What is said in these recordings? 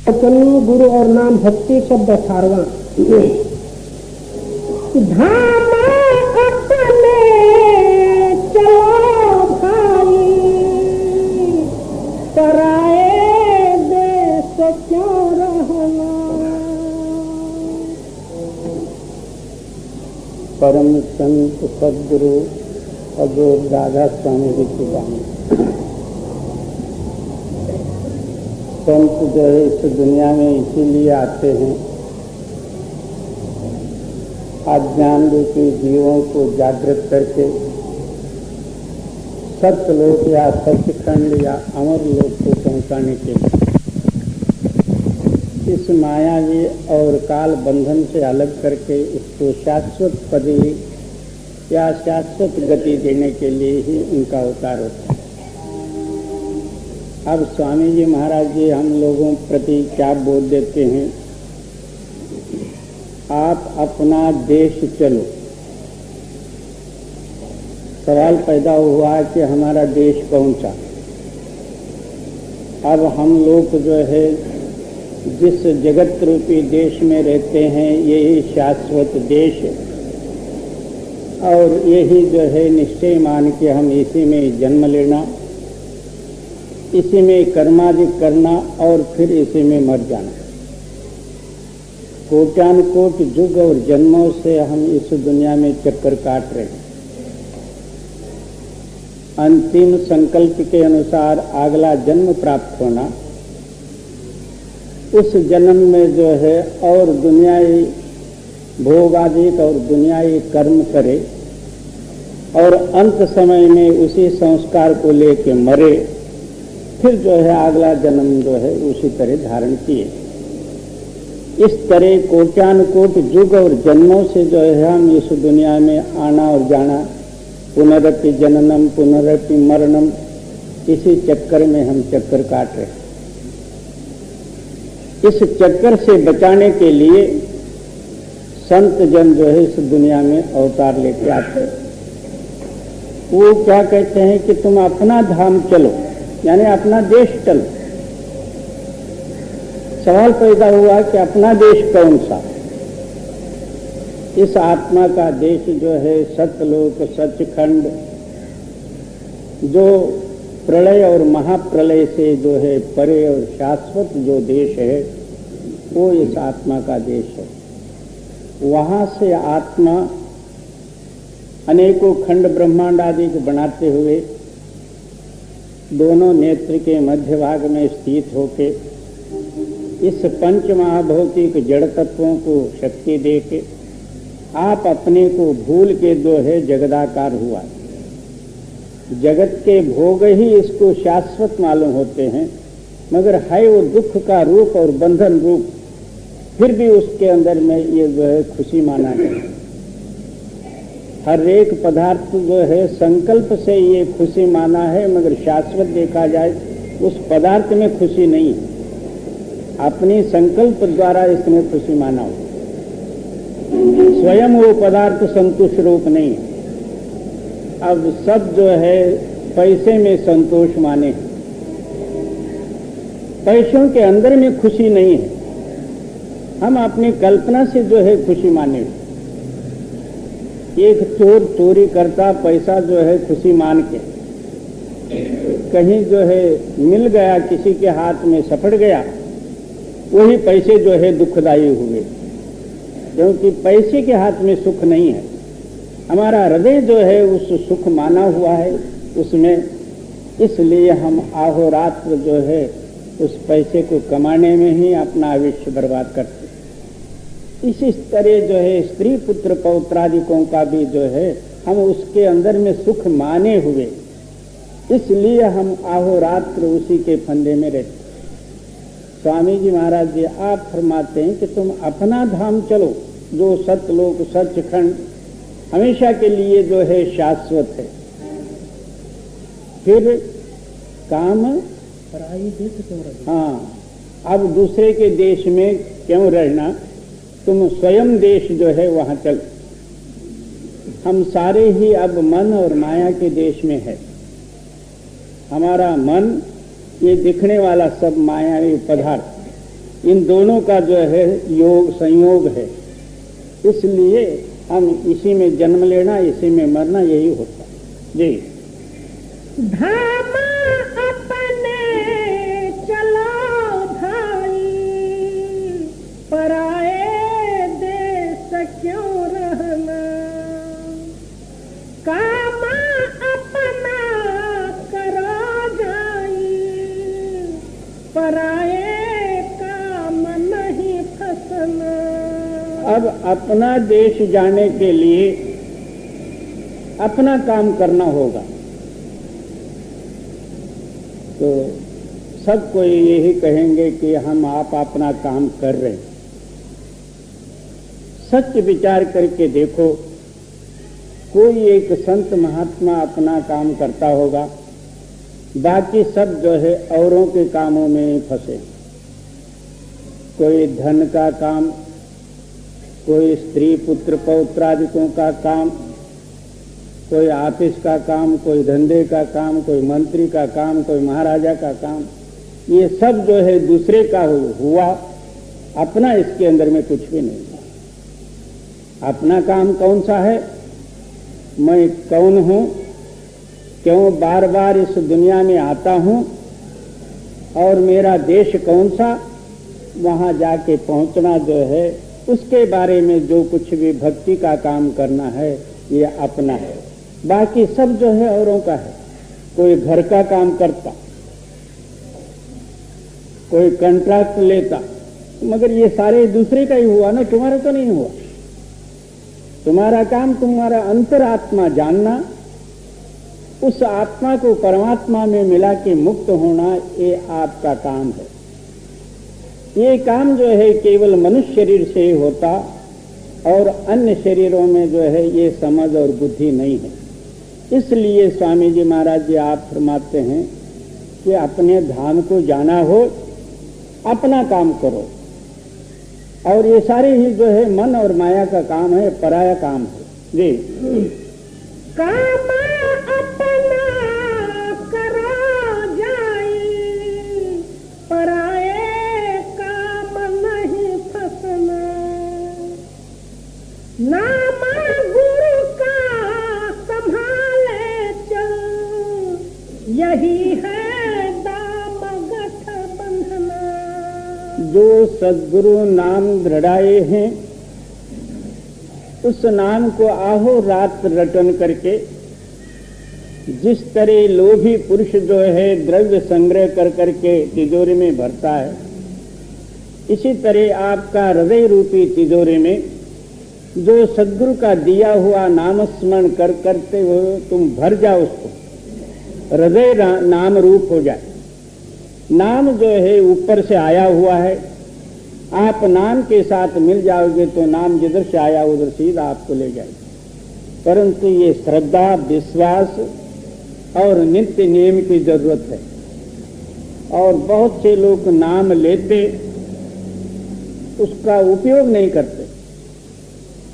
चलू गुरु और नाम भक्ति शब्द 18वां। धाम अपने चलो भाई, पराए देश क्यों रहना। परम संत सदगुरु अजोर दादा स्वामी जी की वाणी। संत जो है इस दुनिया में इसीलिए आते हैं, अज्ञान रूपी जीवों को जागृत करके सत्यलोक या सचखंड या अमर लोक को पहुंचाने के लिए, इस मायावी और काल बंधन से अलग करके इसको शाश्वत पदवी या शाश्वत गति देने के लिए ही उनका अवतार होता है। अब स्वामी जी महाराज जी हम लोगों प्रति क्या बोल देते हैं, आप अपना देश चलो। सवाल पैदा हुआ कि हमारा देश कौन सा। अब हम लोग जो है जिस जगत रूपी देश में रहते हैं यही शाश्वत देश है, और यही जो है निश्चय मान के हम इसी में जन्म लेना, इसी में कर्मादि करना और फिर इसी में मर जाना। कोट्यानुकोट युग और जन्मों से हम इस दुनिया में चक्कर काट रहे हैं। अंतिम संकल्प के अनुसार अगला जन्म प्राप्त होना, उस जन्म में जो है और दुनियाई भोगादिक और दुनियाई कर्म करे और अंत समय में उसी संस्कार को लेके मरे, फिर जो है अगला जन्म जो है उसी तरह धारण किए। इस तरह कोट्यानुकोट युग और जन्मों से जो है हम इस दुनिया में आना और जाना, पुनरपि जननम पुनरपि मरणम, इसी चक्कर में हम चक्कर काट रहे हैं। इस चक्कर से बचाने के लिए संत जन जो है इस दुनिया में अवतार लेके आते हैं। वो क्या कहते हैं कि तुम अपना धाम चलो, यानी अपना देश चलो। सवाल पैदा हुआ कि अपना देश कौन सा। इस आत्मा का देश जो है सतलोक सचखंड, जो प्रलय और महाप्रलय से जो है परे और शाश्वत जो देश है, वो इस आत्मा का देश है। वहां से आत्मा अनेकों खंड ब्रह्मांड आदि को बनाते हुए दोनों नेत्र के मध्य भाग में स्थित होके इस पंच महाभौतिक जड़ तत्वों को शक्ति दे के आप अपने को भूल के जो है जगदाकार हुआ। जगत के भोग ही इसको शाश्वत मालूम होते हैं, मगर है वो दुख का रूप और बंधन रूप। फिर भी उसके अंदर में ये जो है खुशी माना है। हर एक पदार्थ जो है संकल्प से ये खुशी माना है, मगर शाश्वत देखा जाए उस पदार्थ में खुशी नहीं है, अपनी संकल्प द्वारा इसमें खुशी माना हो। स्वयं वो पदार्थ संतुष्ट रूप नहीं है। अब सब जो है पैसे में संतोष माने हैं, पैसों के अंदर में खुशी नहीं है। हम अपनी कल्पना से जो है खुशी माने। एक चोर चोरी करता पैसा जो है खुशी मान के, कहीं जो है मिल गया, किसी के हाथ में सपट गया, वही पैसे जो है दुखदायी हुए, क्योंकि पैसे के हाथ में सुख नहीं है। हमारा हृदय जो है उस सुख माना हुआ है उसमें, इसलिए हम अहोरात्र जो है उस पैसे को कमाने में ही अपना आयुष्य बर्बाद करते। इसी तरह जो है स्त्री पुत्र पौत्रादिकों का भी जो है हम उसके अंदर में सुख माने हुए, इसलिए हम अहोरात्र उसी के फंदे में रहते। स्वामी जी महाराज जी आप फरमाते हैं कि तुम अपना धाम चलो, जो सतलोक सचखंड हमेशा के लिए जो है शाश्वत है। फिर काम पराई देश क्यों रहना। हाँ, अब दूसरे के देश में क्यों रहना, तुम स्वयं देश जो है वहां चलो। हम सारे ही अब मन और माया के देश में है। हमारा मन ये दिखने वाला सब मायावी पदार्थ इन दोनों का जो है योग संयोग है, इसलिए हम इसी में जन्म लेना, इसी में मरना, यही होता है। जी। धाम अपने चलो भाई, पराए देश क्यों रहना। काम अपना करो जाई, पराए काम नहीं फंसना। अब अपना देश जाने के लिए अपना काम करना होगा। तो सब कोई यही कहेंगे कि हम आप अपना काम कर रहे हैं। सच विचार करके देखो, कोई एक संत महात्मा अपना काम करता होगा, बाकी सब जो है औरों के कामों में फंसे। कोई धन का काम, कोई स्त्री पुत्र पौत्रादिकों का काम, कोई ऑफिस का काम, कोई धंधे का काम, कोई मंत्री का काम, कोई महाराजा का काम, ये सब जो है दूसरे का हुआ, अपना इसके अंदर में कुछ भी नहीं। अपना काम कौन सा है? मैं कौन हूं, क्यों बार बार इस दुनिया में आता हूं, और मेरा देश कौन सा, वहां जाके पहुंचना जो है, उसके बारे में जो कुछ भी भक्ति का काम करना है, ये अपना है। बाकी सब जो है औरों का है। कोई घर का काम करता, कोई कॉन्ट्रैक्ट लेता, मगर ये सारे दूसरे का ही हुआ ना, तुम्हारा तो नहीं हुआ। तुम्हारा काम तुम्हारा अंतरात्मा जानना, उस आत्मा को परमात्मा में मिला के मुक्त होना, ये आपका काम है। ये काम जो है केवल मनुष्य शरीर से ही होता, और अन्य शरीरों में जो है ये समझ और बुद्धि नहीं है। इसलिए स्वामी जी महाराज जी आप फरमाते हैं कि अपने धाम को जाना हो, अपना काम करो, और ये सारे ही जो है मन और माया का काम है, पराया काम है। जी। काम अपना करो जाई, पराए काम नहीं फंसना। नाम गुरु का संभाले चल, यही है दाम गठ बंधना। जो सद्गुरु नाम दृढ़ाए हैं, उस नाम को आहो रात रटन करके, जिस तरह लोभी पुरुष जो है द्रव्य संग्रह कर करके तिजोरी में भरता है, इसी तरह आपका हृदय रूपी तिजोरी में जो सद्गुरु का दिया हुआ नामस्मरण करते हुए तुम भर जाओ, उसको हृदय नाम रूप हो जाए। नाम जो है ऊपर से आया हुआ है, आप नाम के साथ मिल जाओगे तो नाम जिधर से आया उधर सीधा आपको ले जाएगा। परंतु ये श्रद्धा, विश्वास और नित्य नियम की जरूरत है। और बहुत से लोग नाम लेते, उसका उपयोग नहीं करते।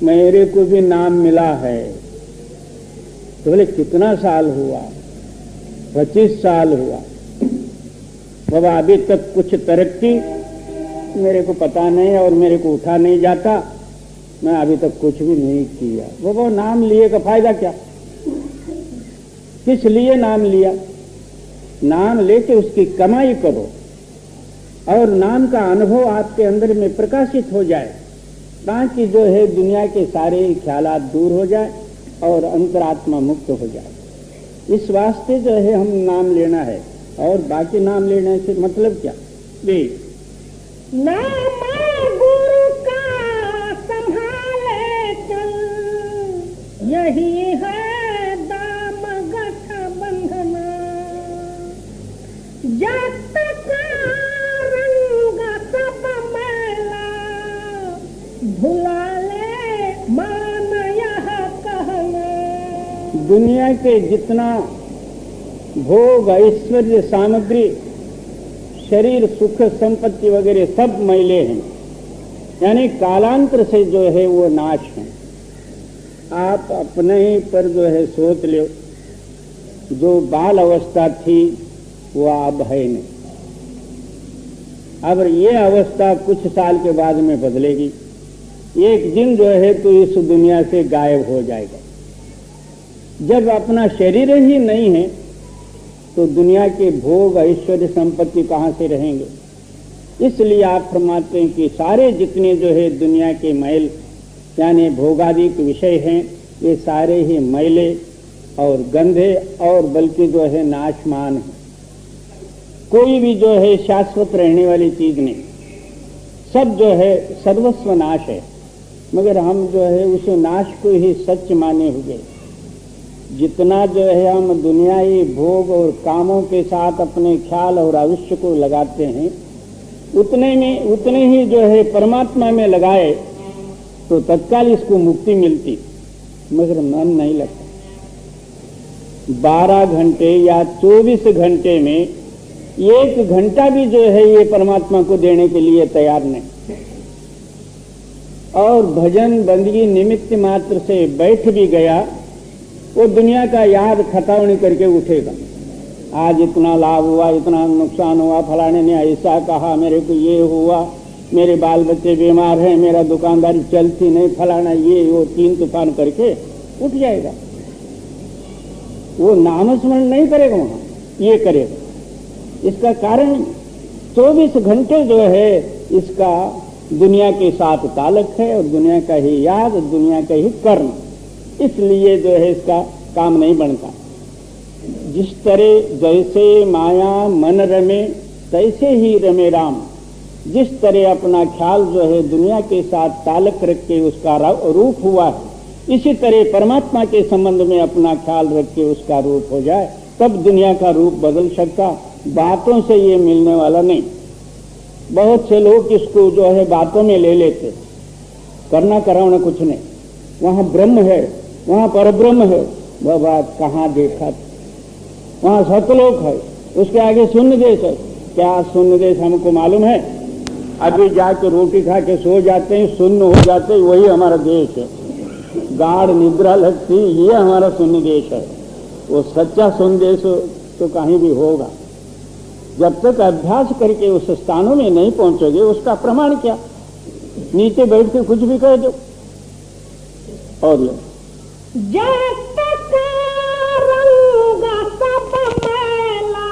मेरे को भी नाम मिला है, तो बोले कितना साल हुआ? 25 साल हुआ। बाबा अभी तक कुछ तरक्की मेरे को पता नहीं, और मेरे को उठा नहीं जाता, मैं अभी तक कुछ भी नहीं किया। वो नाम लिए का फायदा क्या? किस लिए नाम लिया? नाम लेके उसकी कमाई करो, और नाम का अनुभव आपके अंदर में प्रकाशित हो जाए, ताकि जो है दुनिया के सारे ख्यालात दूर हो जाए और अंतरात्मा मुक्त हो जाए। इस वास्ते जो है हम नाम लेना है, और बाकी नाम लेने से मतलब क्या? जी। नाम गुरु का संभाले चल, यही है दाम गठ बंधना। जत का रंग सब मैला, भुला ले मान यह कहना। दुनिया के जितना भोग, ऐश्वर्य, सामग्री, शरीर, सुख, संपत्ति वगैरह सब मैले हैं, यानी कालांतर से जो है वो नाश है। आप अपने ही पर जो है सोच लो, जो बाल अवस्था थी वो अब है नहीं। अब ये अवस्था कुछ साल के बाद में बदलेगी। एक दिन जो है तो इस दुनिया से गायब हो जाएगा। जब अपना शरीर ही नहीं है तो दुनिया के भोग ऐश्वर्य संपत्ति कहाँ से रहेंगे। इसलिए आप फरमाते हैं कि सारे जितने जो है दुनिया के मैल यानी भोगादिक विषय हैं, ये सारे ही मैले और गंधे और बल्कि जो है नाशमान है। कोई भी जो है शाश्वत रहने वाली चीज नहीं, सब जो है सर्वस्व नाश है। मगर हम जो है उस नाश को ही सच माने हुए जितना जो है हम दुनियाई भोग और कामों के साथ अपने ख्याल और आयुष्य को लगाते हैं, उतने ही जो है परमात्मा में लगाए तो तत्काल इसको मुक्ति मिलती, मगर मन नहीं लगता। 12 घंटे या 24 घंटे में 1 घंटा भी जो है ये परमात्मा को देने के लिए तैयार नहीं। और भजन बंदगी निमित्त मात्र से बैठ भी गया, वो दुनिया का याद खतावनी करके उठेगा। आज इतना लाभ हुआ, इतना नुकसान हुआ, फलाने ने ऐसा कहा, मेरे को ये हुआ, मेरे बाल बच्चे बीमार हैं, मेरा दुकानदारी चलती नहीं, फलाना ये वो 3 तूफान करके उठ जाएगा। वो नामस्मरण नहीं करेगा, वहां ये करेगा। इसका कारण 24 घंटे जो है इसका दुनिया के साथ ताल्लुक है और दुनिया का ही याद, दुनिया का ही कर्म, इसलिए जो है इसका काम नहीं बनता। जिस तरह जैसे माया मन रमे तैसे ही रमे राम, जिस तरह अपना ख्याल जो है दुनिया के साथ ताल्लुक रख के उसका रूप हुआ है, इसी तरह परमात्मा के संबंध में अपना ख्याल रख के उसका रूप हो जाए, तब दुनिया का रूप बदल सकता। बातों से ये मिलने वाला नहीं। बहुत से लोग इसको जो है बातों में ले लेते, करना कराना कुछ नहीं। वहां ब्रह्म है, वहां परब्रह्म है, वह बात कहाँ देखा। वहां सतलोक है, उसके आगे शून्य देश है। क्या शून्य देश हमको मालूम है? अभी जाके रोटी खा के सो जाते हैं, शून्य हो जाते हैं, वही हमारा देश है। गाढ़ निद्रा लगती, ये हमारा शून्य देश है। वो सच्चा शून्य देश तो कहीं भी होगा। जब तक अभ्यास करके उस स्थानों में नहीं पहुंचोगे, उसका प्रमाण क्या? नीचे बैठ के कुछ भी कह दो। और जब तक रंग सब मैला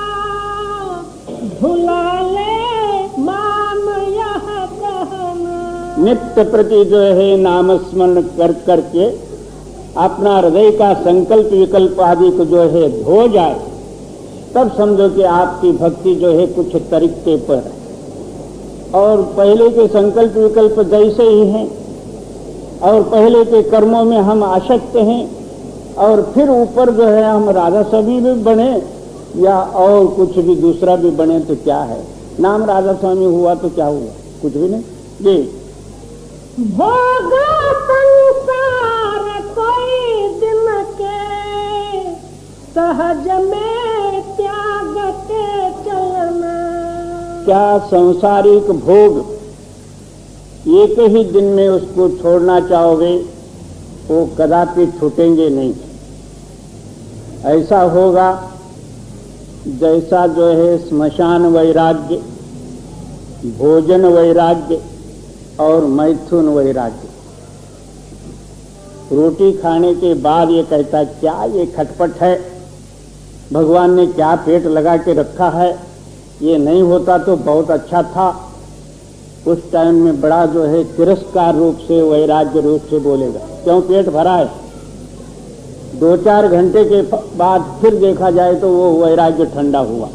भुला ले मान यह कहना। नित्य प्रति जो है नामस्मरण कर करके अपना हृदय का संकल्प विकल्प आदि को जो है धो जाए, तब समझो कि आपकी भक्ति जो है कुछ तरीके पर है। और पहले के संकल्प विकल्प जैसे ही हैं और पहले के कर्मों में हम आसक्त हैं, और फिर ऊपर जो है हम राधा स्वामी भी बने या और कुछ भी दूसरा भी बने तो क्या है? नाम राधा स्वामी हुआ तो क्या हुआ? कुछ भी नहीं। जी भोगा संसार कोई दिन के सहज में त्याग के चलना। क्या सांसारिक भोग एक ही दिन में उसको छोड़ना चाहोगे? वो कदापि छूटेंगे नहीं। ऐसा होगा जैसा जो है स्मशान वैराग्य, भोजन वैराग्य और मैथुन वैराग्य। रोटी खाने के बाद ये कहता क्या ये खटपट है, भगवान ने क्या पेट लगा के रखा है, ये नहीं होता तो बहुत अच्छा था। उस टाइम में बड़ा जो है तिरस्कार रूप से वैराग्य रूप से बोलेगा, क्यों पेट भरा है। 2-4 घंटे के बाद फिर देखा जाए तो वो वैराग्य ठंडा हुआ।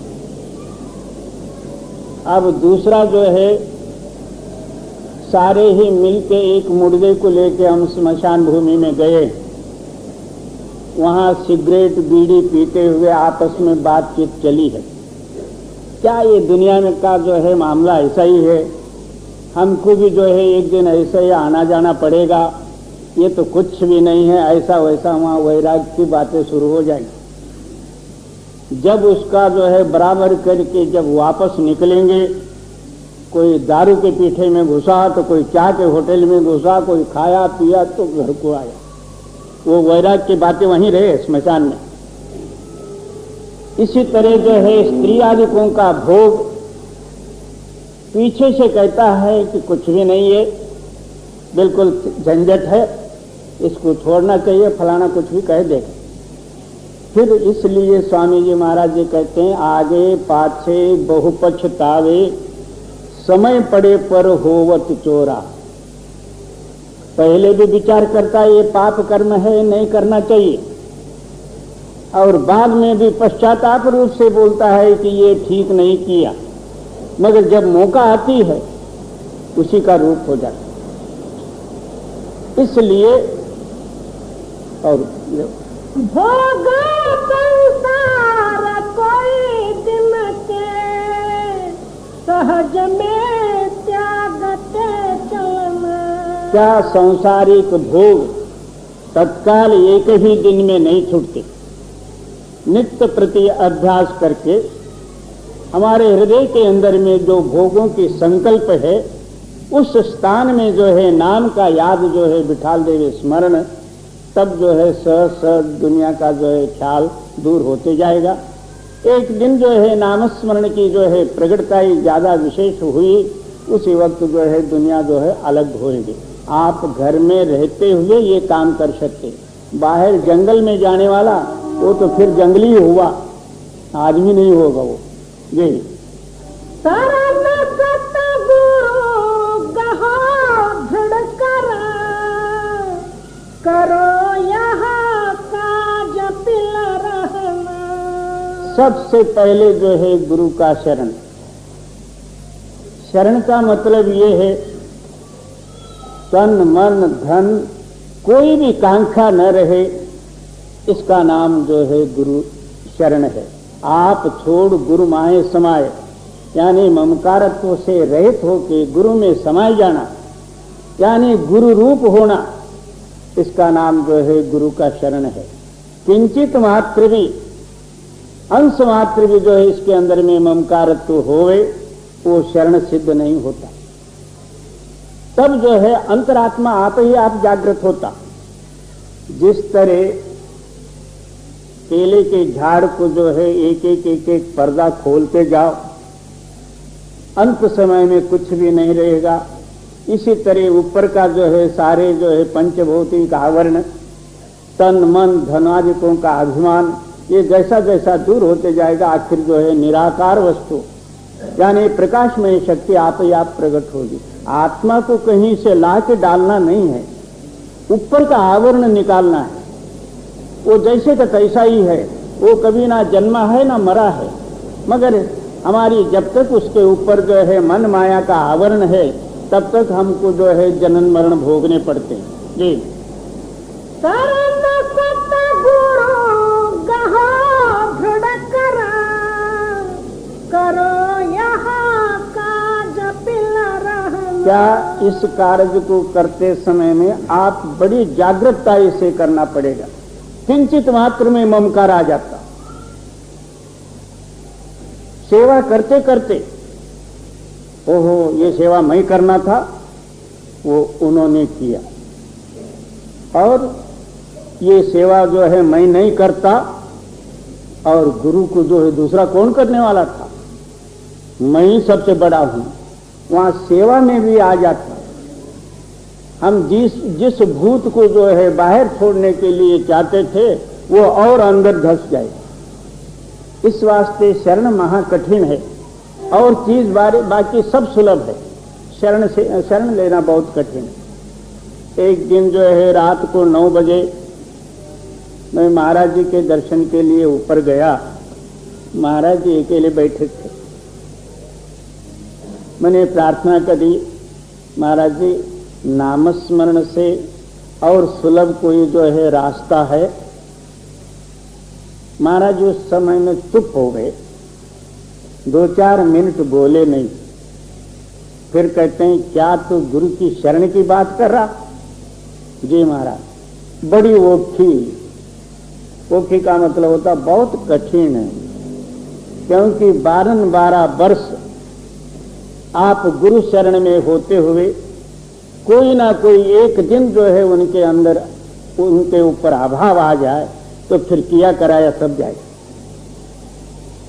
अब दूसरा जो है, सारे ही मिलके एक मुर्दे को लेके हम स्मशान भूमि में गए, वहां सिगरेट बीड़ी पीते हुए आपस में बातचीत चली है। क्या ये दुनिया में का जो है मामला ऐसा ही है? हमको भी जो है एक दिन ऐसे ही आना जाना पड़ेगा, ये तो कुछ भी नहीं है, ऐसा वैसा। वहाँ वैराग्य की बातें शुरू हो जाएगी। जब उसका जो है बराबर करके जब वापस निकलेंगे, कोई दारू के पीठे में घुसा तो कोई चाय के होटल में घुसा, कोई खाया पिया तो घर को आया। वो वैराग्य की बातें वहीं रहे स्मशान में। इसी तरह जो है स्त्री आदिकों का भोग पीछे से कहता है कि कुछ भी नहीं है, बिल्कुल झंझट है, इसको छोड़ना चाहिए, फलाना कुछ भी कह दे। फिर इसलिए स्वामी जी महाराज जी कहते हैं, आगे पाछे बहु पछतावे, समय पड़े पर होवत चोरा। पहले भी विचार करता है ये पाप कर्म है, नहीं करना चाहिए, और बाद में भी पश्चाताप रूप से बोलता है कि ये ठीक नहीं किया, मगर जब मौका आती है उसी का रूप हो जाता है। इसलिए और भोगा संसार कोई दिन के, सहज में त्यागते चलना। क्या सांसारिक भोग तत्काल एक ही दिन में नहीं छूटते। नित्य प्रति अभ्यास करके हमारे हृदय के अंदर में जो भोगों की संकल्प है, उस स्थान में जो है नाम का याद जो है बिठाल देवे स्मरण, तब जो है सहज दुनिया का जो है ख्याल दूर होते जाएगा। एक दिन जो है नामस्मरण की जो है प्रगटता ही ज्यादा विशेष हुई, उसी वक्त जो है दुनिया जो है अलग होएगी। आप घर में रहते हुए ये काम कर सकते, बाहर जंगल में जाने वाला वो तो फिर जंगली हुआ, आदमी नहीं होगा वो। जी शरण सतगुरु गहो दृढ़ करो यहाँ काज पिल रहना। सबसे पहले जो है गुरु का शरण। शरण का मतलब ये है तन मन धन कोई भी कांक्षा न रहे, इसका नाम जो है गुरु शरण है। आप छोड़ गुरु माहे समाये, यानी ममकारत्व से रहित होके गुरु में समाये जाना, यानी गुरु रूप होना, इसका नाम जो है गुरु का शरण है। किंचित मात्र भी, अंश मात्र भी जो है इसके अंदर में ममकारत्व होवे, वो शरण सिद्ध नहीं होता। तब जो है अंतरात्मा आप ही आप जागृत होता। जिस तरह केले के झाड़ को जो है एक एक पर्दा खोलते जाओ, अंत समय में कुछ भी नहीं रहेगा। इसी तरह ऊपर का जो है सारे जो है पंचभौतिक आवरण, तन मन धनादिकों का अभिमान, ये जैसा जैसा दूर होते जाएगा, आखिर जो है निराकार वस्तु यानी प्रकाशमय शक्ति आप ही आप प्रकट होगी। आत्मा को कहीं से ला के डालना नहीं है, ऊपर का आवरण निकालना है। वो जैसे का तैसा ही है, वो कभी ना जन्मा है ना मरा है, मगर हमारी जब तक उसके ऊपर जो है मन माया का आवरण है, तब तक हमको जो है जनन मरण भोगने पड़ते हैं। जी शरण सतगुरु गहो दृढ़ करो यहाँ काज पिल रहना। क्या इस कार्य को करते समय में आप बड़ी जागृतता से करना पड़ेगा। किंचित मात्र में ममकार आ जाता। सेवा करते करते ओहो ये सेवा मैं करना था, वो उन्होंने किया, और ये सेवा जो है मैं नहीं करता, और गुरु को जो है दूसरा कौन करने वाला था, मैं ही सबसे बड़ा हूं। वहां सेवा में भी आ जाता। हम जिस भूत को जो है बाहर छोड़ने के लिए चाहते थे, वो और अंदर धस जाए। इस वास्ते शरण महा कठिन है, और चीज बाकी सब सुलभ है, शरण लेना बहुत कठिन है। एक दिन जो है रात को 9 बजे मैं महाराज जी के दर्शन के लिए ऊपर गया। महाराज जी अकेले बैठे थे। मैंने प्रार्थना करी, महाराज जी नामस्मरण से और सुलभ कोई जो है रास्ता है। महाराज जी उस समय में चुप हो गए, 2-4 मिनट बोले नहीं। फिर कहते हैं क्या तू गुरु की शरण की बात कर रहा? जी महाराज। बड़ी ओखी का मतलब होता बहुत कठिन है, क्योंकि 12 वर्ष आप गुरु शरण में होते हुए कोई ना कोई एक दिन जो है उनके अंदर उनके ऊपर अभाव आ जाए तो फिर किया कराया सब जाए।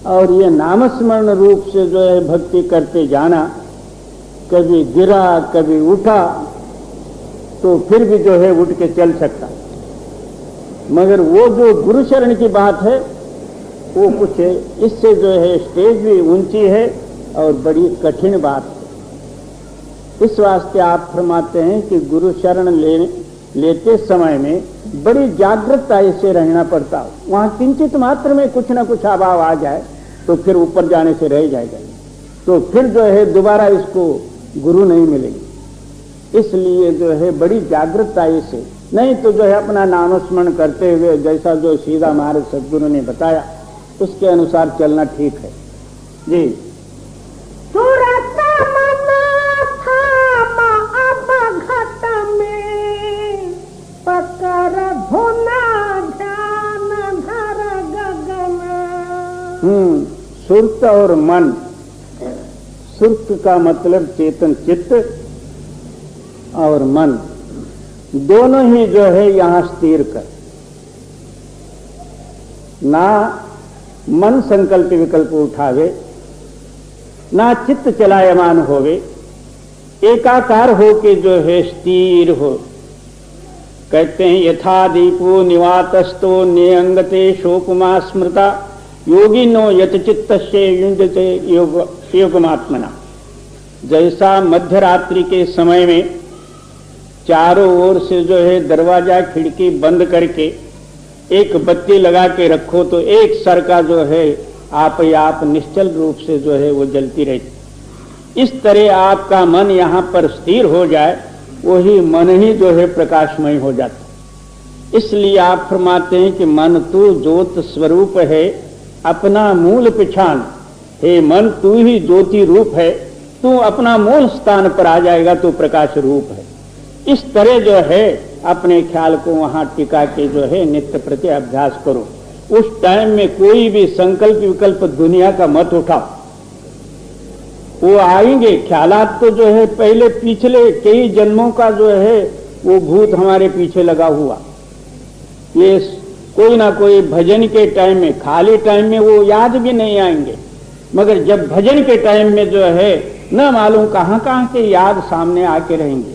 और ये नामस्मरण रूप से जो है भक्ति करते जाना, कभी गिरा कभी उठा तो फिर भी जो है उठ के चल सकता। मगर वो जो गुरु शरण की बात है वो कुछ इससे जो है स्टेज भी ऊंची है और बड़ी कठिन बात है। इस वास्ते आप फरमाते हैं कि गुरु शरण लेते समय में बड़ी जागृतता से रहना पड़ता हो। वहां किंचित मात्र में कुछ ना कुछ अभाव आ जाए तो फिर ऊपर जाने से रह जाएगा, तो फिर जो है दोबारा इसको गुरु नहीं मिलेगी। इसलिए जो है बड़ी जागृतता से, नहीं तो जो है अपना नामस्मरण करते हुए जैसा जो सीधा मार्ग सदगुरु ने बताया उसके अनुसार चलना ठीक है जी। सुरत मन थामा अब घट में, पकड़ धुना ध्यान धर गगन। सुरत और मन, सुरत का मतलब चेतन चित्त और मन दोनों ही जो है यहां स्थिर कर। ना मन संकल्प विकल्प उठावे, ना चित्त चलायमान होवे, एकाकार हो के जो है स्थिर हो। कहते हैं यथा दीपो निवातस्तो नियंगते शोकमा स्मृता योगिनो यत चित्तस्य युञ्जते योगमात्मना। जैसा मध्यरात्रि के समय में चारों ओर से जो है दरवाजा खिड़की बंद करके एक बत्ती लगा के रखो तो एक सर का जो है आप निश्चल रूप से जो है वो जलती रहती। इस तरह आपका मन यहाँ पर स्थिर हो जाए, वही मन ही जो है प्रकाशमय हो जाता। इसलिए आप फरमाते हैं कि मन तू ज्योत स्वरूप है, अपना मूल पहचान। हे मन तू ही ज्योति रूप है, तू अपना मूल स्थान पर आ जाएगा तो प्रकाश रूप है। इस तरह जो है अपने ख्याल को वहां टिका के जो है नित्य प्रति अभ्यास करो। उस टाइम में कोई भी संकल्प विकल्प दुनिया का मत उठाओ, वो आएंगे ख्यालात तो जो है पहले पिछले कई जन्मों का जो है वो भूत हमारे पीछे लगा हुआ। ये कोई ना कोई भजन के टाइम में, खाली टाइम में वो याद भी नहीं आएंगे, मगर जब भजन के टाइम में जो है न मालूम कहां कहां के याद सामने आके रहेंगे।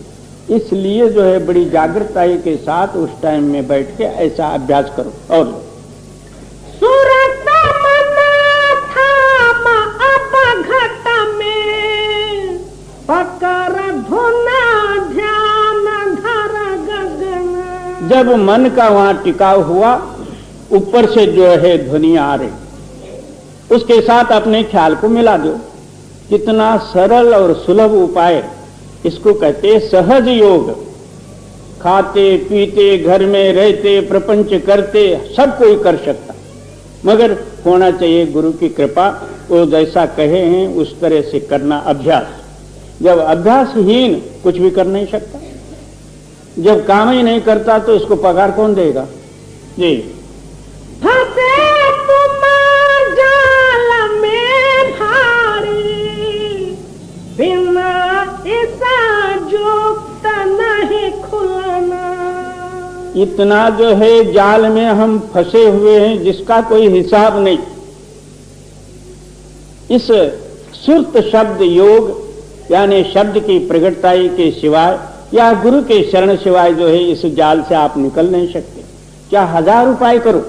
इसलिए जो है बड़ी जागृतता के साथ उस टाइम में बैठ के ऐसा अभ्यास करो। और सुरत मन थामा अब घट में, पकड़ धुना ध्यान धर गगन। जब मन का वहां टिकाव हुआ, ऊपर से जो है ध्वनि आ रही, उसके साथ अपने ख्याल को मिला दो। कितना सरल और सुलभ उपाय, इसको कहते सहज योग। खाते पीते घर में रहते प्रपंच करते सब कोई कर सकता, मगर होना चाहिए गुरु की कृपा। वो जैसा कहे हैं उस तरह से करना अभ्यास। जब अभ्यासहीन कुछ भी कर नहीं सकता, जब काम ही नहीं करता तो इसको पगार कौन देगा जी। फंसे तुम जाल में भारी, बिना ऐसा जुक्त नहीं खुलना। इतना जो है जाल में हम फंसे हुए हैं जिसका कोई हिसाब नहीं। इस सुरत शब्द योग यानी शब्द की प्रगटताई के सिवाय या गुरु के शरण सिवाय जो है इस जाल से आप निकल नहीं सकते। क्या 1000 उपाय करो,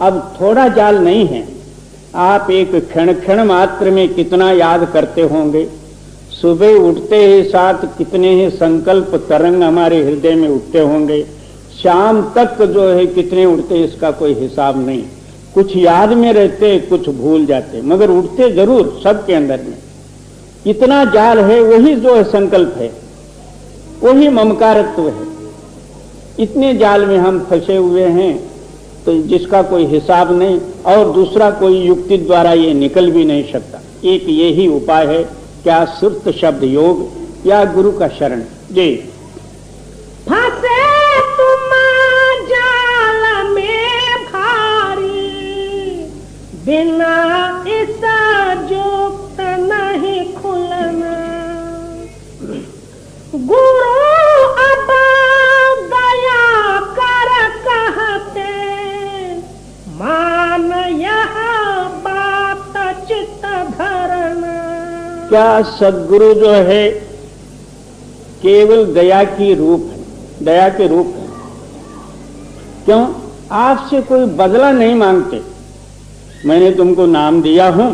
अब थोड़ा जाल नहीं है। आप एक क्षण क्षण मात्र में कितना याद करते होंगे। सुबह उठते ही साथ कितने ही संकल्प तरंग हमारे हृदय में उठते होंगे। शाम तक जो है कितने उठते इसका कोई हिसाब नहीं। कुछ याद में रहते, कुछ भूल जाते, मगर उठते जरूर सबके अंदर में। इतना जाल है, वही जो है संकल्प है, वही ममकारत्व है। इतने जाल में हम फंसे हुए हैं तो जिसका कोई हिसाब नहीं, और दूसरा कोई युक्ति द्वारा ये निकल भी नहीं सकता। एक यही उपाय है, क्या सुरत शब्द योग या गुरु का शरण जी। फंसे तुम जाल में भारी, बिना ऐसा जुक्त नहीं खुलना। गुरु अब दया कर कहते, मान यह बात चित्त धरना। भैया सद्गुरु जो है केवल दया की रूप है, दया के रूप है। क्यों? आपसे कोई बदला नहीं मांगते। मैंने तुमको नाम दिया हूं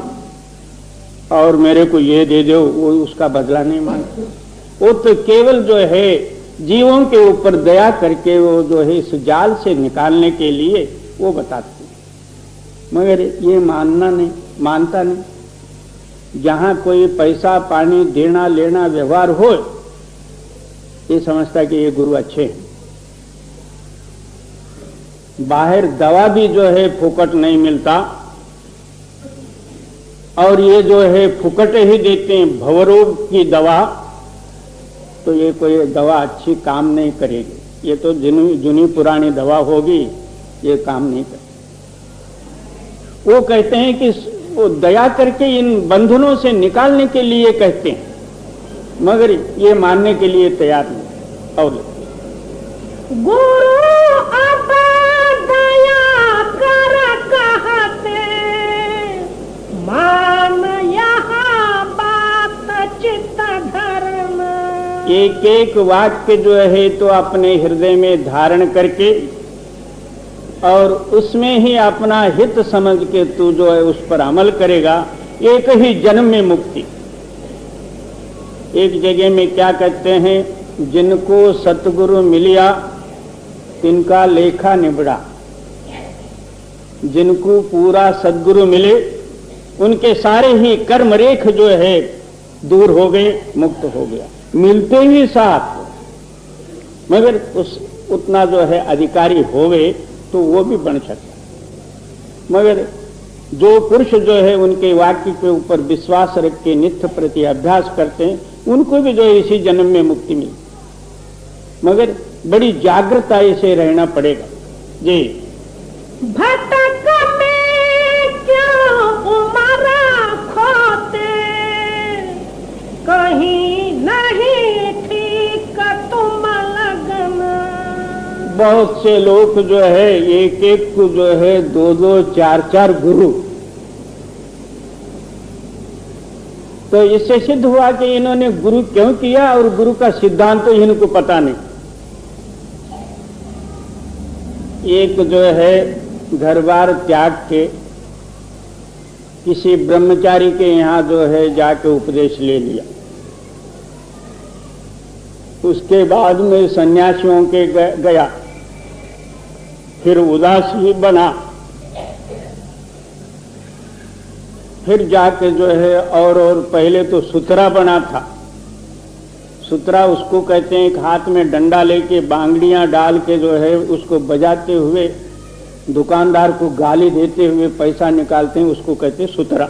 और मेरे को ये दे दो, वो उसका बदला नहीं मांगते। वो तो केवल जो है जीवों के ऊपर दया करके वो जो है इस जाल से निकालने के लिए वो बताते हैं। मगर ये मानता नहीं। जहां कोई पैसा पानी देना लेना व्यवहार हो, ये समझता कि ये गुरु अच्छे हैं। बाहर दवा भी जो है फुकट नहीं मिलता, और ये जो है फुकट ही देते हैं भवरोग की दवा, तो ये कोई दवा अच्छी काम नहीं करेगी। ये तो जुनी पुरानी दवा होगी, ये काम नहीं करेगी। वो कहते हैं कि वो दया करके इन बंधनों से निकालने के लिए कहते हैं, मगर ये मानने के लिए तैयार नहीं। और गुरु अब दया कर कहते, मान यहाँ बात चित्त धर्म। एक एक वाक्य जो है तो अपने हृदय में धारण करके और उसमें ही अपना हित समझ के तू जो है उस पर अमल करेगा, एक ही जन्म में मुक्ति। एक जगह में क्या कहते हैं, जिनको सतगुरु मिलिया तिनका लेखा निबड़ा। जिनको पूरा सद्गुरु मिले उनके सारे ही कर्म रेख जो है दूर हो गए, मुक्त हो गया। मिलते ही साथ, मगर उस उतना जो है अधिकारी होवे तो वो भी बन सकता। मगर जो पुरुष जो है उनके वाक्य के ऊपर विश्वास रख के नित्य प्रति अभ्यास करते हैं, उनको भी जो है इसी जन्म में मुक्ति मिली। मगर बड़ी जागृता से रहना पड़ेगा जी। भटक में क्यों उमरा खोते, कहीं नहीं ठीक तुम लगन। बहुत से लोग जो है एक एक को जो है दो दो चार चार गुरु, तो इससे सिद्ध हुआ कि इन्होंने गुरु क्यों किया और गुरु का सिद्धांत तो इनको पता नहीं। एक जो है घर बार त्याग के किसी ब्रह्मचारी के यहाँ जो है जाके उपदेश ले लिया। उसके बाद में सन्यासियों के गया, फिर उदासी बना, फिर जाके जो है और पहले तो सुतरा बना था। सुतरा उसको कहते हैं, एक हाथ में डंडा लेके बांगड़ियां डाल के जो है उसको बजाते हुए दुकानदार को गाली देते हुए पैसा निकालते हैं, उसको कहते हैं सुतरा।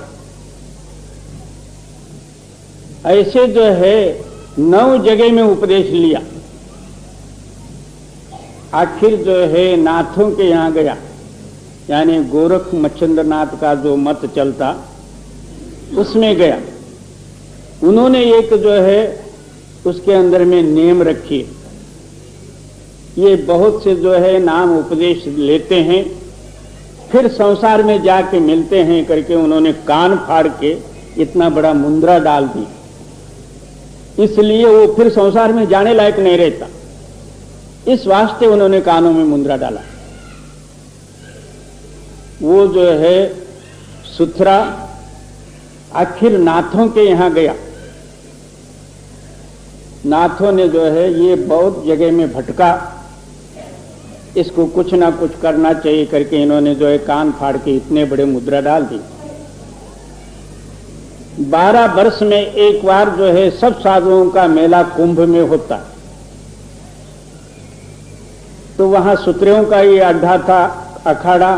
ऐसे जो है 9 जगह में उपदेश लिया। आखिर जो है नाथों के यहाँ गया, यानी गोरख मच्छिंद्र नाथ का जो मत चलता उसमें गया। उन्होंने एक जो है उसके अंदर में नेम रखी। ये बहुत से जो है नाम उपदेश लेते हैं, फिर संसार में जाके मिलते हैं करके उन्होंने कान फाड़ के इतना बड़ा मुंद्रा डाल दी, इसलिए वो फिर संसार में जाने लायक नहीं रहता। इस वास्ते उन्होंने कानों में मुंद्रा डाला। वो जो है सुथरा आखिर नाथों के यहाँ गया। नाथों ने जो है ये बहुत जगह में भटका, इसको कुछ ना कुछ करना चाहिए करके इन्होंने जो है कान फाड़ के इतने बड़े मुद्रा डाल दी। 12 वर्ष में एक बार जो है सब साधुओं का मेला कुंभ में होता, तो वहां सूत्रियों का ये अड्डा था, अखाड़ा।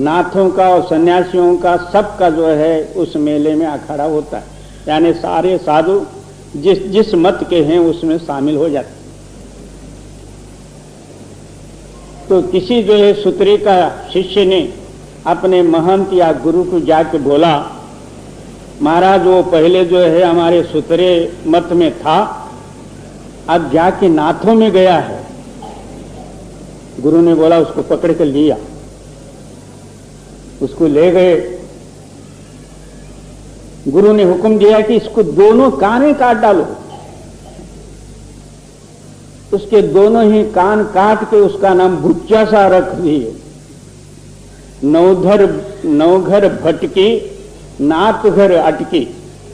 नाथों का और सन्यासियों का सबका जो है उस मेले में अखाड़ा होता है, यानी सारे साधु जिस मत के हैं उसमें शामिल हो जाते। तो किसी जो है सूत्री का शिष्य ने अपने महंत या गुरु को जाके बोला, महाराज वो पहले जो है हमारे सूत्रे मत में था, अब जाके नाथों में गया है। गुरु ने बोला उसको पकड़ कर लिया, उसको ले गए। गुरु ने हुक्म दिया कि इसको दोनों कान काट डालो। उसके दोनों ही कान काट के उसका नाम बुच्चा सा रख दिए। नौघर भटकी नात घर अटकी,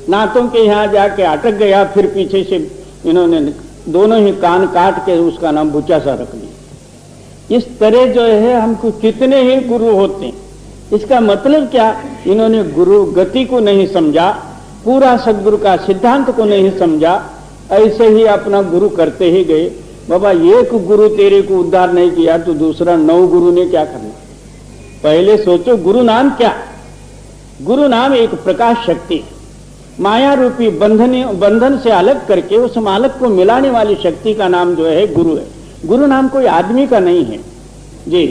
नातों के यहां जाके अटक गया, फिर पीछे से इन्होंने दोनों ही कान काट के उसका नाम बुच्चा सा रख दिया। इस तरह जो है हमको कितने ही गुरु होते हैं। इसका मतलब क्या, इन्होंने गुरु गति को नहीं समझा, पूरा सदगुरु का सिद्धांत को नहीं समझा, ऐसे ही अपना गुरु करते ही गए। बाबा एक गुरु तेरे को उद्धार नहीं किया तो दूसरा 9 गुरु ने क्या करना। पहले सोचो गुरु नाम क्या। गुरु नाम एक प्रकाश शक्ति, माया रूपी बंधन से अलग करके उस मालक को मिलाने वाली शक्ति का नाम जो है गुरु है। गुरु नाम कोई आदमी का नहीं है जी।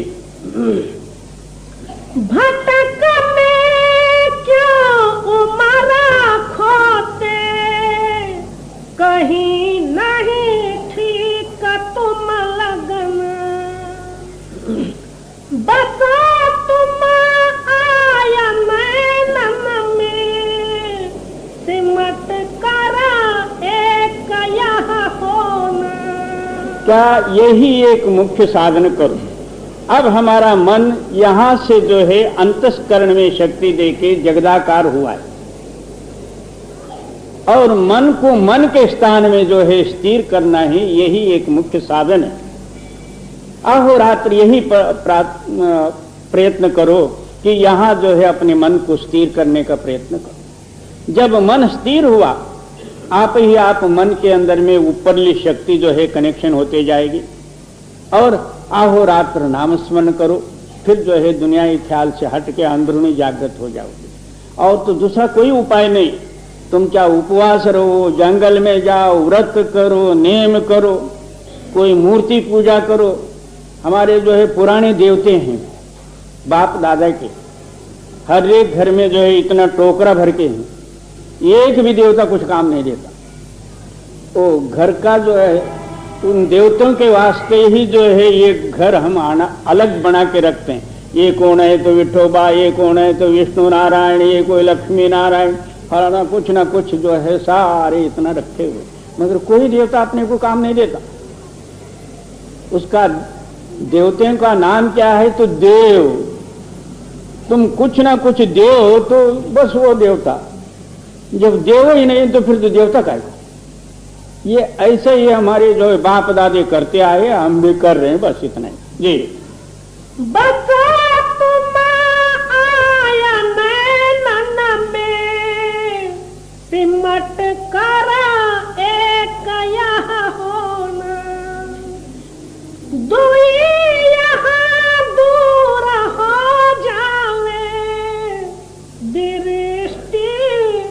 भटक में क्यों उमरा खोते, कहीं नहीं ठीक तुम लगन, बता तुम आया नैनन में, सिमट करा एक यह होना। क्या यही एक मुख्य साधन करो। अब हमारा मन यहां से जो है अंतस्करण में शक्ति देके जगदाकार हुआ है, और मन को मन के स्थान में जो है स्थिर करना ही यही एक मुख्य साधन है। अहोरात्र यही प्रयत्न करो कि यहां जो है अपने मन को स्थिर करने का प्रयत्न करो। जब मन स्थिर हुआ, आप ही आप मन के अंदर में ऊपरली शक्ति जो है कनेक्शन होते जाएगी, और अहोरात्र नाम स्मरण करो, फिर जो है दुनियाई ख्याल से हट के अंदरूनी जागृत हो जाओगे। और तो दूसरा कोई उपाय नहीं। तुम क्या उपवास रहो, जंगल में जाओ, व्रत करो, नेम करो, कोई मूर्ति पूजा करो। हमारे जो है पुराने देवते हैं बाप दादा के, हर एक घर में जो है इतना टोकरा भर के हैं, एक भी देवता कुछ काम नहीं देता। वो घर का जो है उन देवताओं के वास्ते ही जो है ये घर हम अलग बना के रखते हैं। ये कौन है तो विठोबा, ये कौन है तो विष्णु नारायण, ये कोई लक्ष्मी नारायण, फलाना कुछ ना कुछ जो है सारे इतना रखे हुए, मगर कोई देवता अपने को काम नहीं देता। उसका देवताओं का नाम क्या है तो देव। तुम कुछ ना कुछ देव तो बस वो देवता, जब देव ही नहीं तो फिर तो देवता का। ये ऐसे ही हमारे जो बाप दादे करते आए, हम भी कर रहे हैं, बस इतना ही जी। बता तुम आया नैनन में, सिमट करा एक यह होना, दुई यहाँ दूर हो जावे, दृष्टि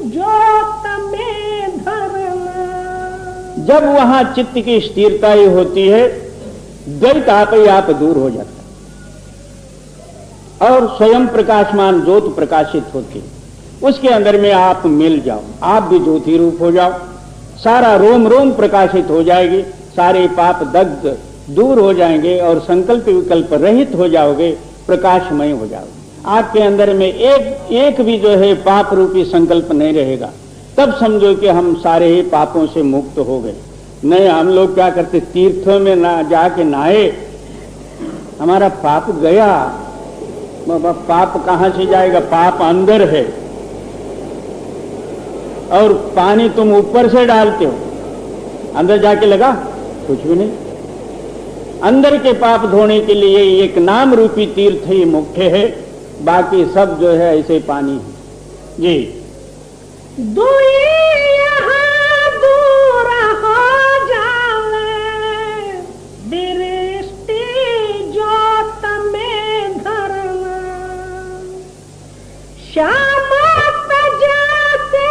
जोत में धरना। जब वहां चित्त की स्थिरता ही होती है, द्वैत आप ही आप दूर हो जाता है और स्वयं प्रकाशमान ज्योत प्रकाशित होती है। उसके अंदर में आप मिल जाओ, आप भी ज्योति रूप हो जाओ, सारा रोम रोम प्रकाशित हो जाएगी, सारे पाप दग्ध दूर हो जाएंगे और संकल्प विकल्प रहित हो जाओगे, प्रकाशमय हो जाओगे। आपके अंदर में एक भी जो है पाप रूपी संकल्प नहीं रहेगा। तब समझो कि हम सारे ही पापों से मुक्त हो गए। नहीं, हम लोग क्या करते, तीर्थों में ना जाके नहाए, हमारा पाप गया। बाबा पाप कहां से जाएगा, पाप अंदर है, और पानी तुम ऊपर से डालते हो, अंदर जाके लगा कुछ भी नहीं। अंदर के पाप धोने के लिए एक नाम रूपी तीर्थ ही मुख्य है, बाकी सब जो है ऐसे पानी है जी। दुई यहाँ दूर हो जावे, दृष्टि जोत में धरना, श्याम जाते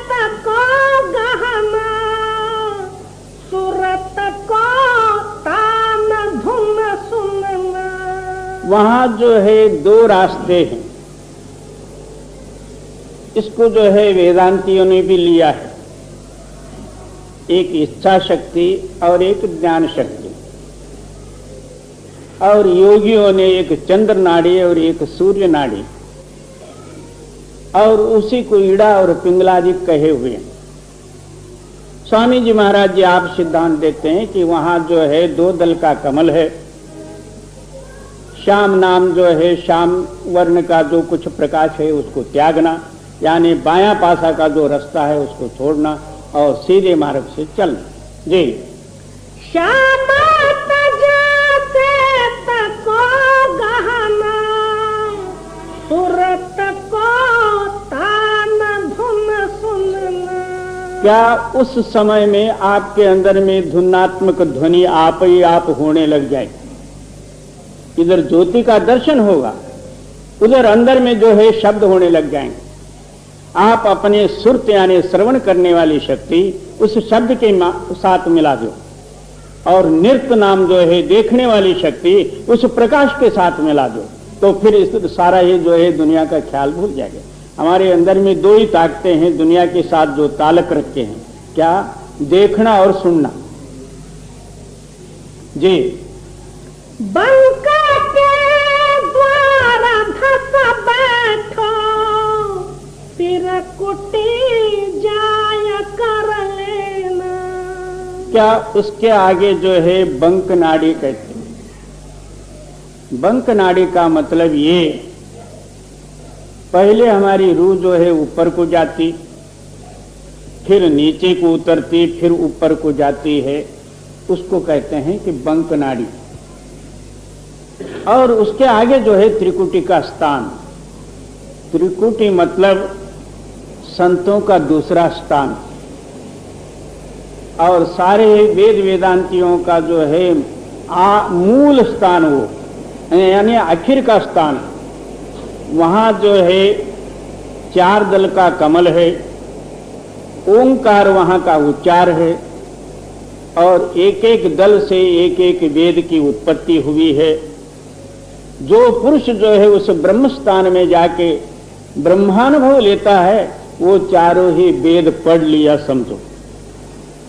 तको गहना, सुरत को तान धुन सुनना। वहां जो है 2 रास्ते हैं। इसको जो है वेदांतियों ने भी लिया है, एक इच्छा शक्ति और एक ज्ञान शक्ति, और योगियों ने एक चंद्र नाड़ी और एक सूर्य नाड़ी, और उसी को ईड़ा और पिंगला जी कहे हुए हैं। स्वामी जी महाराज जी आप सिद्धांत देते हैं कि वहां जो है 2 दल का कमल है। श्याम नाम जो है, श्याम वर्ण का जो कुछ प्रकाश है उसको त्यागना, यानी बायां पासा का जो रास्ता है उसको छोड़ना और सीधे मार्ग से चलना। जी श्याम तजाते तको गहना, सुरत को तान धुन सुनना। क्या उस समय में आपके अंदर में धुनात्मक ध्वनि आप ही आप होने लग जाए? इधर ज्योति का दर्शन होगा, उधर अंदर में जो है शब्द होने लग जाएंगे। आप अपने सुरत यानी श्रवण करने वाली शक्ति उस शब्द के साथ मिला दो, और नृत्य नाम जो है देखने वाली शक्ति उस प्रकाश के साथ मिला दो, तो फिर इस सारा ये जो है दुनिया का ख्याल भूल जाएगा। हमारे अंदर में 2 ही ताकतें हैं दुनिया के साथ जो ताल्लुक रखते हैं, क्या? देखना और सुनना। जी बंका के द्वारा धस बैठो, फिर कुटी जाया कर लेना। क्या उसके आगे जो है बंक नाड़ी कहते हैं। बंक नाड़ी का मतलब ये, पहले हमारी रूह जो है ऊपर को जाती, फिर नीचे को उतरती, फिर ऊपर को जाती है, उसको कहते हैं कि बंक नाड़ी। और उसके आगे जो है त्रिकुटी का स्थान। त्रिकुटी मतलब संतों का दूसरा स्थान, और सारे वेद वेदांतियों का जो है मूल स्थान वो, यानी आखिर का स्थान। वहां जो है 4 दल का कमल है, ओंकार वहां का उच्चार है, और एक एक दल से एक एक वेद की उत्पत्ति हुई है। जो पुरुष जो है उस ब्रह्म स्थान में जाके ब्रह्मानुभव लेता है, वो चारों ही वेद पढ़ लिया समझो।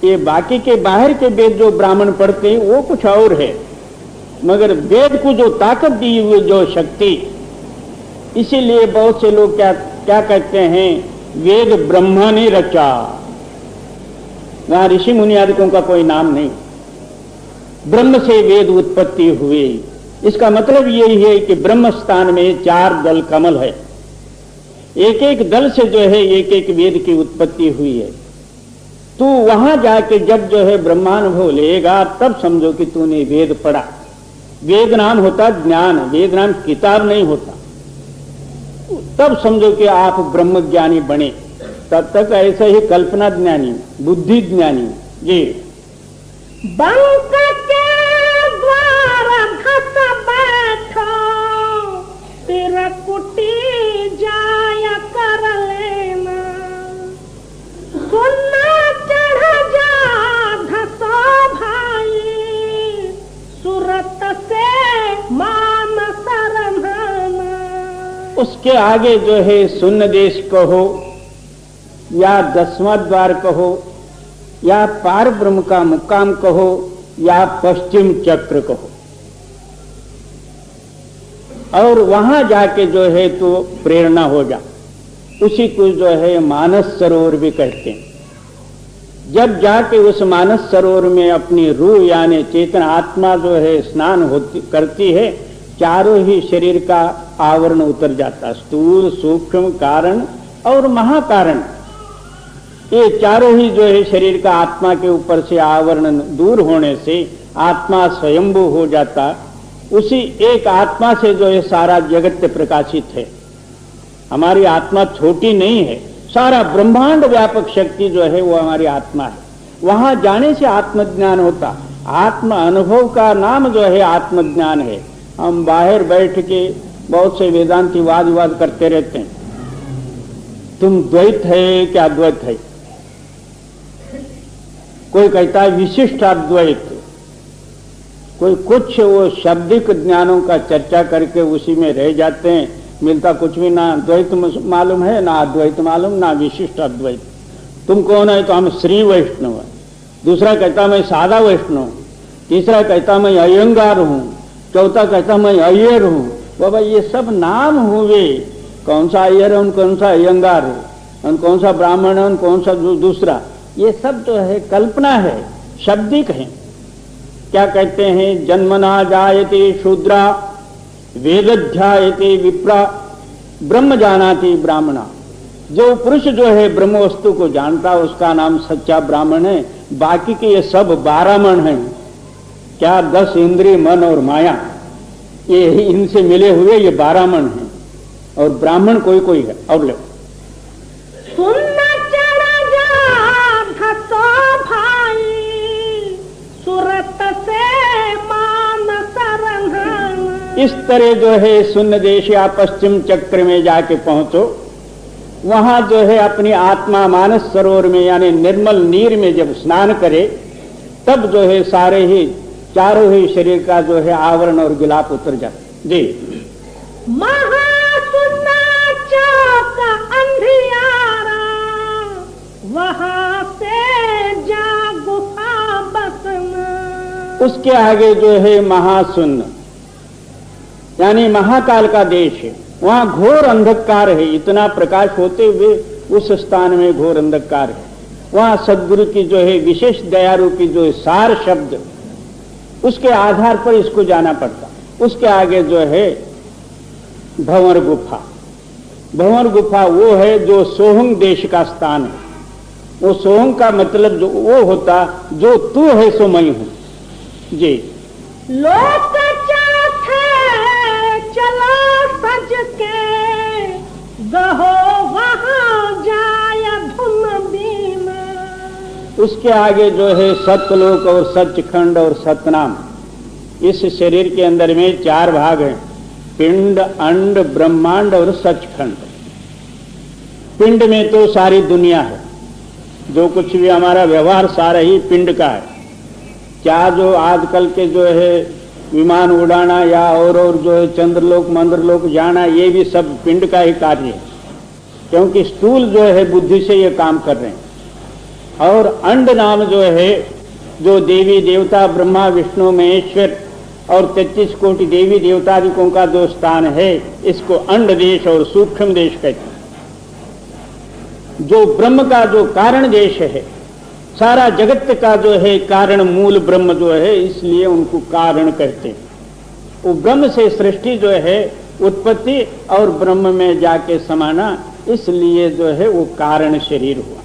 ये बाकी के बाहर के वेद जो ब्राह्मण पढ़ते हैं वो कुछ और है, मगर वेद को जो ताकत दी हुई जो शक्ति, इसीलिए बहुत से लोग क्या कहते हैं, वेद ब्रह्मा ने रचा। वहां ऋषि मुनियादिकों का कोई नाम नहीं, ब्रह्म से वेद उत्पत्ति हुई। इसका मतलब यही है कि ब्रह्म स्थान में 4 दल कमल है, एक एक दल से जो है एक एक वेद की उत्पत्ति हुई है। तू वहां जाके जब जो है ब्रह्मानुभव लेगा, तब समझो कि तूने वेद पढ़ा। वेद नाम होता ज्ञान, वेद नाम किताब नहीं होता। तब समझो कि आप ब्रह्म ज्ञानी बने। तब तक ऐसे ही कल्पना ज्ञानी, बुद्धि ज्ञानी। जी बंक के द्वारा धस बैठो, फिर कुटी जाया कर लेना। सुनना चढ़ जा धसो भाई, सुरत से मान सरनाना। उसके आगे जो है शून्य देश कहो, या 10वां द्वार कहो, या पार ब्रह्म का मुकाम कहो, या पश्चिम चक्र कहो, और वहां जाके जो है तो प्रेरणा हो जा। उसी को जो है मानस सरोवर भी कहते हैं। जब जाके उस मानस सरोवर में अपनी रूह यानी चेतन आत्मा जो है स्नान करती है, चारों ही शरीर का आवरण उतर जाता, स्थूल सूक्ष्म कारण और महाकारण। ये चारों ही जो है शरीर का आत्मा के ऊपर से आवरण दूर होने से आत्मा स्वयंभू हो जाता। उसी एक आत्मा से जो है सारा जगत प्रकाशित है। हमारी आत्मा छोटी नहीं है, सारा ब्रह्मांड व्यापक शक्ति जो है वो हमारी आत्मा है। वहां जाने से आत्मज्ञान होता। आत्म अनुभव का नाम जो है आत्मज्ञान है। हम बाहर बैठ के बहुत से वेदांती वाद विवाद करते रहते हैं, तुम द्वैत है क्या अद्वैत है। कोई कहता है विशिष्ट अद्वैत, कोई कुछ वो शब्दिक ज्ञानों का चर्चा करके उसी में रह जाते हैं। मिलता कुछ भी ना, द्वैत मालूम है ना अद्वैत मालूम, ना विशिष्ट अद्वैत। तुम कौन है? तो हम श्री वैष्णव है। दूसरा कहता मैं सादा वैष्णव, तीसरा कहता मैं अयंगार हूं, चौथा कहता मैं अय्यर हूं। बाबा ये सब नाम हुए, कौन सा अय्यर है, कौन सा अयंगार है, और कौन सा ब्राह्मण है, कौन सा दूसरा, ये सब जो है कल्पना है, शब्दिक है। क्या कहते हैं, जन्मना जायते शूद्रा वेदध्यायते विप्रा ब्रह्म जानाति ब्राह्मणा। जो पुरुष जो है ब्रह्म वस्तु को जानता है उसका नाम सच्चा ब्राह्मण है। बाकी के ये सब 12 मन हैं, क्या 10 इंद्रिय मन और माया, ये ही इनसे मिले हुए ये 12 मन हैं, और ब्राह्मण कोई कोई है। और ले सुनना चढ़ा जा धसो भाई सुरत से मान सरंघन। इस तरह जो है सुन्न देश या पश्चिम चक्र में जाके पहुंचो, वहां जो है अपनी आत्मा मानस सरोवर में यानी निर्मल नीर में जब स्नान करे, तब जो है सारे ही चारों ही शरीर का जो है आवरण और गिलाप उतर जाए। जी महासुन्ना चौक अंधियारा वहां से जा गुफा बसना। उसके आगे जो है महाशून्य यानी महाकाल का देश है, वहां घोर अंधकार है। इतना प्रकाश होते हुए उस स्थान में घोर अंधकार है। वहां सद्गुरु की जो है विशेष दयालु की जो सार शब्द, उसके आधार पर इसको जाना पड़ता। उसके आगे जो है भंवर गुफा। भंवर गुफा वो है जो सोहंग देश का स्थान है। वो सोहंग का मतलब जो वो होता जो तू है सो मैं हूं। जी लोक चाथे चलो सज के गहो वहां जाय धुन बीना। उसके आगे जो है सतलोक और सचखंड और सतनाम। इस शरीर के अंदर में 4 भाग हैं, पिंड, अंड, ब्रह्मांड और सचखंड। पिंड में तो सारी दुनिया है, जो कुछ भी हमारा व्यवहार सारा ही पिंड का है। क्या जो आजकल के जो है विमान उड़ाना या और जो है चंद्रलोक मंद्रलोक जाना, ये भी सब पिंड का ही कार्य है, क्योंकि स्थूल जो है बुद्धि से ये काम कर रहे हैं। और अंड नाम जो है, जो देवी देवता ब्रह्मा विष्णु महेश्वर और 33 कोटि देवी देवतादिकों का जो स्थान है, इसको अंड देश और सूक्ष्म देश कहते हैं। जो ब्रह्म का जो कारण देश है, सारा जगत का जो है कारण मूल ब्रह्म जो है, इसलिए उनको कारण कहते हैं। वो ब्रह्म से सृष्टि जो है उत्पत्ति और ब्रह्म में जाके समाना, इसलिए जो है वो कारण शरीर हुआ।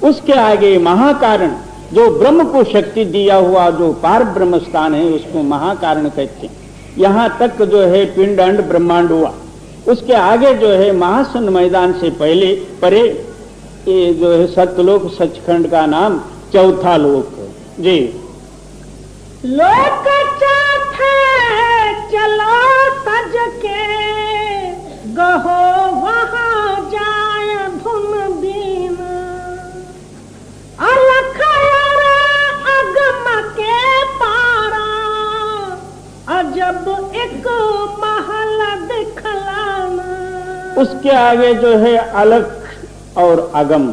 उसके आगे महाकारण, जो ब्रह्म को शक्ति दिया हुआ जो पार ब्रह्म स्थान है, उसको महाकारण कहते हैं। यहां तक जो है पिंड अंड ब्रह्मांड हुआ। उसके आगे जो है महाशून्य मैदान से पहले परे ये जो है सतलोक सचखंड का नाम चौथा लोक है। जी लोक चाथे चलो सज के गहो वहां जाय धुन बीना। अलख अगम के पारा अजब एक महल दिखलाना। उसके आगे जो है अलख और अगम।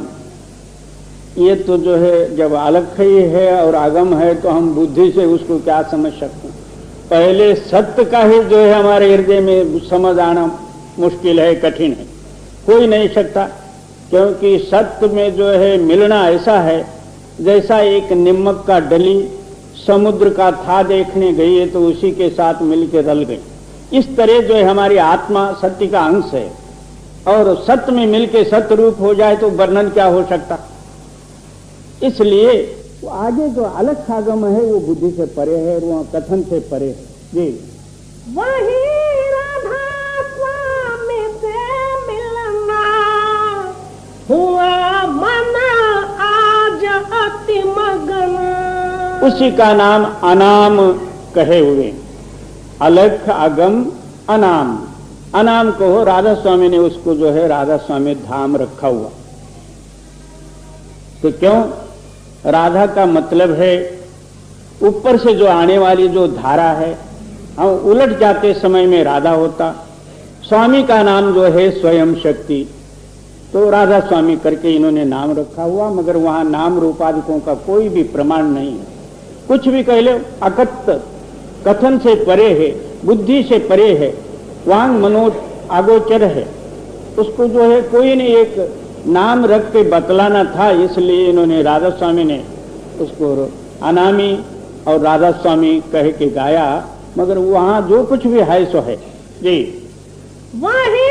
ये तो जो है जब अलख ही है और अगम है तो हम बुद्धि से उसको क्या समझ सकते हैं। पहले सत्य का ही जो है हमारे हृदय में समझ आना मुश्किल है, कठिन है, कोई नहीं सकता। क्योंकि सत्य में जो है मिलना ऐसा है जैसा एक निमक का डली समुद्र का था देखने गई है तो उसी के साथ मिलकर रल गई। इस तरह जो है हमारी आत्मा सत्य का अंश है, और सत्य में मिलके सत्य रूप हो जाए तो वर्णन क्या हो सकता। इसलिए वो आगे जो अलग आगम है वो बुद्धि से परे है, वो कथन से परे है। जी वही राधा स्वामी से मिलना हुआ मन आज अति मगन। उसी का नाम अनाम कहे हुए। अलख अगम अनाम। अनाम को राधा स्वामी ने उसको जो है राधा स्वामी धाम रखा हुआ। तो क्यों? राधा का मतलब है ऊपर से जो आने वाली जो धारा है, हम उलट जाते समय में राधा होता। स्वामी का नाम जो है स्वयं शक्ति, तो राधा स्वामी करके इन्होंने नाम रखा हुआ। मगर वहां नाम रूपादिकों का कोई भी प्रमाण नहीं है। कुछ भी कह लो, अकथ कथन से परे है, बुद्धि से परे है, वांग मनो आगोचर है। उसको जो है कोई ने एक नाम रख के बतलाना था, इसलिए इन्होंने राधा स्वामी ने उसको अनामी और राधा स्वामी कह के गाया। मगर वहां जो कुछ भी है सो है जी। वही